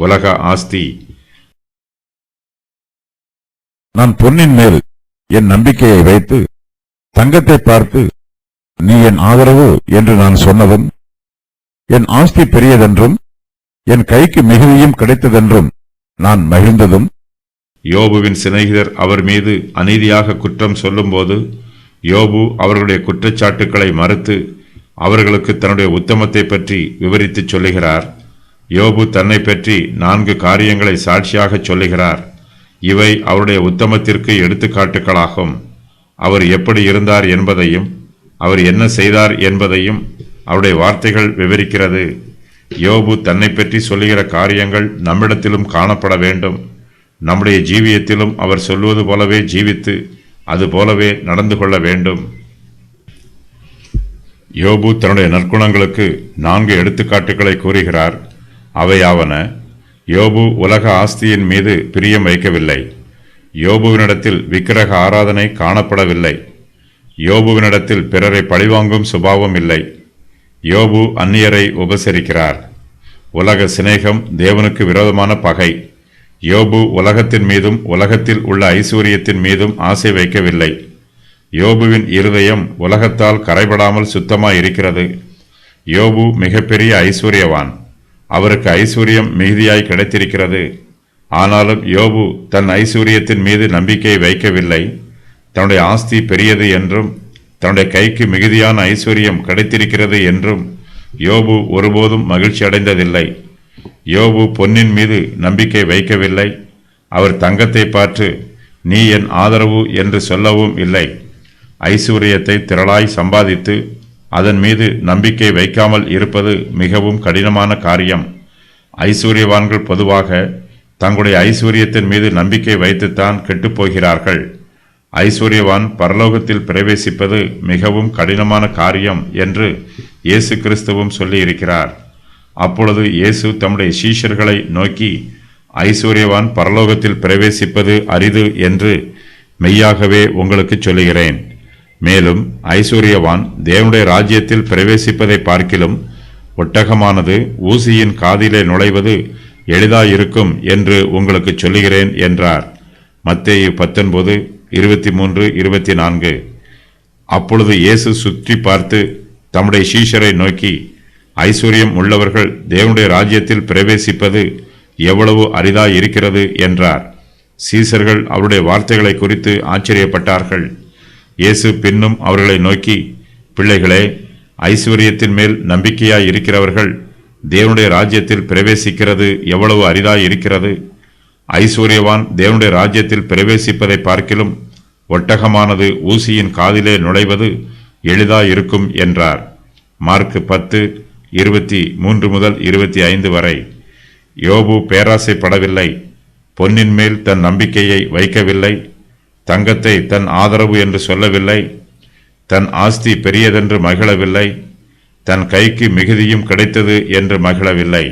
உலக ஆஸ்தி. நான் பொன்னின் மேல் என் நம்பிக்கையை வைத்து தங்கத்தை பார்த்து நீ என் ஆதரவு என்று நான் சொன்னதும், என் ஆஸ்தி பெரியதென்றும் என் கைக்கு மிகுதியும் கிடைத்ததென்றும் நான் மகிழ்ந்ததும், யோபுவின் சிநேகிதர் அவர் மீது அநீதியாக குற்றம் சொல்லும்போது யோபு அவர்களுடைய குற்றச்சாட்டுக்களை மறுத்து அவர்களுக்கு தன்னுடைய உத்தமத்தை பற்றி விவரித்து சொல்லுகிறார். யோபு தன்னை பற்றி 4 காரியங்களை சாட்சியாக சொல்லுகிறார். இவை அவருடைய உத்தமத்திற்கு எடுத்துக்காட்டுகளாகும். அவர் எப்படி இருந்தார் என்பதையும் அவர் என்ன செய்தார் என்பதையும் அவருடைய வார்த்தைகள் விவரிக்கிறது. யோபு தன்னை பற்றி சொல்லுகிற காரியங்கள் நம்மிடத்திலும் காணப்பட வேண்டும். நம்முடைய ஜீவியத்திலும் அவர் சொல்வது போலவே ஜீவித்து அது போலவே நடந்து கொள்ள வேண்டும். யோபு தன்னுடைய நற்குணங்களுக்கு 4 எடுத்துக்காட்டுகளை கூறுகிறார். அவையாவன: யோபு உலக ஆஸ்தியின் மீது பிரியம் வைக்கவில்லை. யோபுவினிடத்தில் விக்கிரக ஆராதனை காணப்படவில்லை. யோபுவினிடத்தில் பிறரை பழிவாங்கும் சுபாவம் இல்லை. யோபு அந்நியரை உபசரிக்கிறார். உலக சிநேகம் தேவனுக்கு விரோதமான பகை. யோபு உலகத்தின் மீதும் உலகத்தில் உள்ள ஐஸ்வர்யத்தின் மீதும் ஆசை வைக்கவில்லை. யோபுவின் இருதயம் உலகத்தால் கரைபடாமல் சுத்தமாய் இருக்கிறது. யோபு மிகப்பெரிய ஐஸ்வர்யவான். அவருக்கு ஐஸ்வர்யம் மிகுதியாய் கிடைத்திருக்கிறது. ஆனாலும் யோபு தன் ஐஸ்வர்யத்தின் மீது நம்பிக்கை வைக்கவில்லை. தன்னுடைய ஆஸ்தி பெரியது என்றும் தன்னுடைய கைக்கு மிகுதியான ஐஸ்வர்யம் கிடைத்திருக்கிறது என்றும் யோபு ஒருபோதும் மகிழ்ச்சி அடைந்ததில்லை. யோபு பொன்னின் மீது நம்பிக்கை வைக்கவில்லை. அவர் தங்கத்தை பார்த்து நீ என் ஆதரவு என்று சொல்லவும் இல்லை. ஐஸ்வர்யத்தை திரளாய் சம்பாதித்து அதன் மீது நம்பிக்கை வைக்காமல் இருப்பது மிகவும் கடினமான காரியம். ஐஸ்வர்யவான்கள் பொதுவாக தங்களுடைய ஐஸ்வர்யத்தின் மீது நம்பிக்கை வைத்துத்தான் கெட்டுப்போகிறார்கள். ஐஸ்வர்யவான் பரலோகத்தில் பிரவேசிப்பது மிகவும் கடினமான காரியம் என்று இயேசு கிறிஸ்துவும் சொல்லியிருக்கிறார். அப்பொழுது இயேசு தம்முடைய சீஷர்களை நோக்கி, ஐஸ்வர்யவான் பரலோகத்தில் பிரவேசிப்பது அரிது என்று மெய்யாகவே உங்களுக்கு சொல்லுகிறேன். மேலும் ஐஸ்வர்யவான் தேவனுடைய ராஜ்யத்தில் பிரவேசிப்பதை பார்க்கிலும் ஒட்டகமானது ஊசியின் காதிலே நுழைவது எளிதாயிருக்கும் என்று உங்களுக்கு சொல்லுகிறேன் என்றார். மத்தேயு 19:23-24. அப்பொழுது இயேசு சுற்றி பார்த்து தம்முடைய சீஷரை நோக்கி, ஐஸ்வர்யம் உள்ளவர்கள் தேவனுடைய ராஜ்யத்தில் பிரவேசிப்பது எவ்வளவு அரிதாய் இருக்கிறது என்றார். சீஷர்கள் அவருடைய வார்த்தைகளை குறித்து ஆச்சரியப்பட்டார்கள். இயேசு பின்னும் அவர்களை நோக்கி, பிள்ளைகளே, ஐஸ்வர்யத்தின் மேல் நம்பிக்கையாய் இருக்கிறவர்கள் தேவனுடைய ராஜ்யத்தில் பிரவேசிக்கிறது எவ்வளவு அரிதாய் இருக்கிறது. ஐஸ்வர்யவான் தேவனுடைய ராஜ்யத்தில் பிரவேசிப்பதை பார்க்கிலும் ஒட்டகமானது ஊசியின் காதிலே நுழைவது எளிதாயிருக்கும் என்றார். மார்க்கு 10:23-25 வரை. யோபு பேராசைப்படவில்லை. பொன்னின் மேல் தன் நம்பிக்கையை வைக்கவில்லை. தங்கத்தை தன் ஆதரவு என்று சொல்லவில்லை. தன் ஆஸ்தி பெரியதென்று மகிழவில்லை. தன் கைக்கு மிகுதியும் கிடைத்தது என்று மகிழவில்லை.